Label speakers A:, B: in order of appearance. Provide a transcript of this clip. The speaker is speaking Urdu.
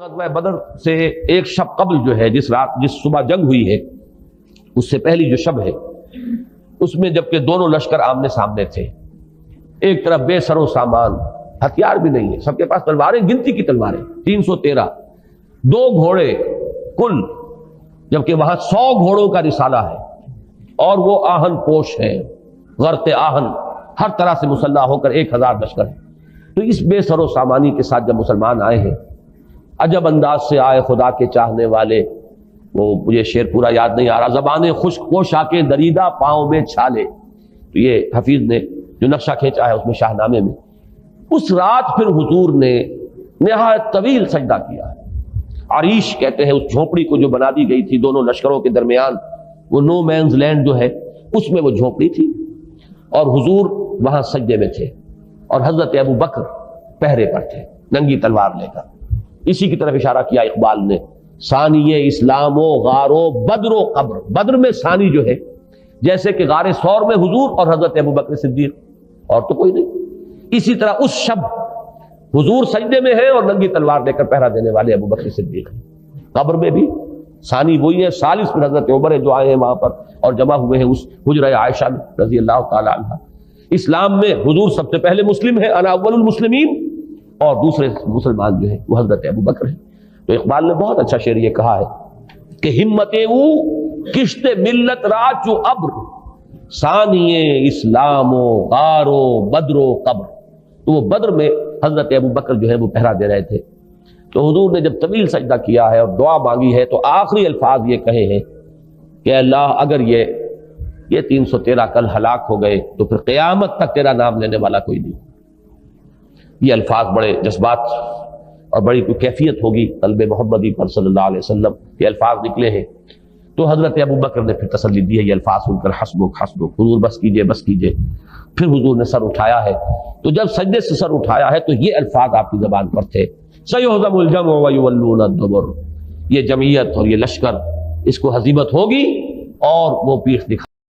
A: غزوہ بدر سے ایک شب قبل جو ہے جس صبح جنگ ہوئی ہے اس سے پہلی جو شب ہے اس میں جبکہ دونوں لشکر آمنے سامنے تھے، ایک طرف بے سر و سامان، ہتھیار بھی نہیں ہے، سب کے پاس تلواریں، گنتی کی تلواریں 313، 2 گھوڑے کل، جبکہ وہاں 100 گھوڑوں کا رسالہ ہے اور وہ آہن پوش ہے، غرق آہن، ہر طرح سے مسلح ہو کر 1000 لشکر ہے۔ تو اس بے سر و سامانی کے ساتھ جب مسلمان آئے ہیں، عجب انداز سے آئے خدا کے چاہنے والے، وہ مجھے شعر پورا یاد نہیں آ رہا، زبانیں خشک پوشاکیں دریدہ پاؤں میں چھالے، تو یہ حفیظ نے جو نقشہ کھینچا ہے اس میں شاہ نامے میں۔ اس رات پھر حضور نے نہایت طویل سجدہ کیا ہے۔ عریش کہتے ہیں اس جھونپڑی کو جو بنا دی گئی تھی دونوں لشکروں کے درمیان، وہ نو مینز لینڈ جو ہے اس میں وہ جھونپڑی تھی، اور حضور وہاں سجدے میں تھے اور حضرت ابو بکر پہرے پر تھے ننگی تلوار لے کر۔ اسی کی طرف اشارہ کیا اقبال نے، ثانی اسلام و غار و بدر و قبر، بدر میں ثانی جو ہے جیسے کہ غار ثور میں حضور اور حضرت ابو بکر صدیق، اور تو کوئی نہیں۔ اسی طرح اس شب حضور سجدے میں ہے اور ننگی تلوار لے کر پہرا دینے والے ابو بکر صدیق ہیں۔ قبر میں بھی ثانی وہی ہے، ثالث میں حضرت عمر جو آئے ہیں وہاں پر اور جمع ہوئے ہیں اس حجرہ عائشہ میں رضی اللہ تعالی عنہ۔ اسلام میں حضور سب سے پہلے مسلم ہے، انا اول المسلمین، اور دوسرے مسلمان جو ہے وہ حضرت ابو بکر ہے۔ تو اقبال نے بہت اچھا شعر یہ کہا ہے کہ ہمت او کشت ملت را چو ابر، ثانی اسلام و غار و بدر و قبر۔ تو وہ بدر میں حضرت ابو بکر جو ہے وہ پہرا دے رہے تھے۔ تو حضور نے جب طویل سجدہ کیا ہے اور دعا مانگی ہے تو آخری الفاظ یہ کہے ہیں کہ اللہ اگر یہ 313 کل ہلاک ہو گئے تو پھر قیامت تک تیرا نام لینے والا کوئی نہیں۔ یہ الفاظ بڑے جذبات اور بڑی کوئی کیفیت ہوگی قلب محمدی پر صلی اللہ علیہ وسلم، یہ الفاظ نکلے ہیں۔ تو حضرت ابو بکر نے پھر تسلی دی ہے یہ الفاظ سن کر، حسبک حسبک، حضور بس کیجئے بس کیجئے۔ پھر حضور نے سر اٹھایا ہے، تو جب سجدے سے سر اٹھایا ہے تو یہ الفاظ آپ کی زبان پر تھے، سیہزم الجمع ویولون الدبر، یہ جمعیت اور یہ لشکر اس کو ہزیمت ہوگی اور وہ پیٹھ دکھا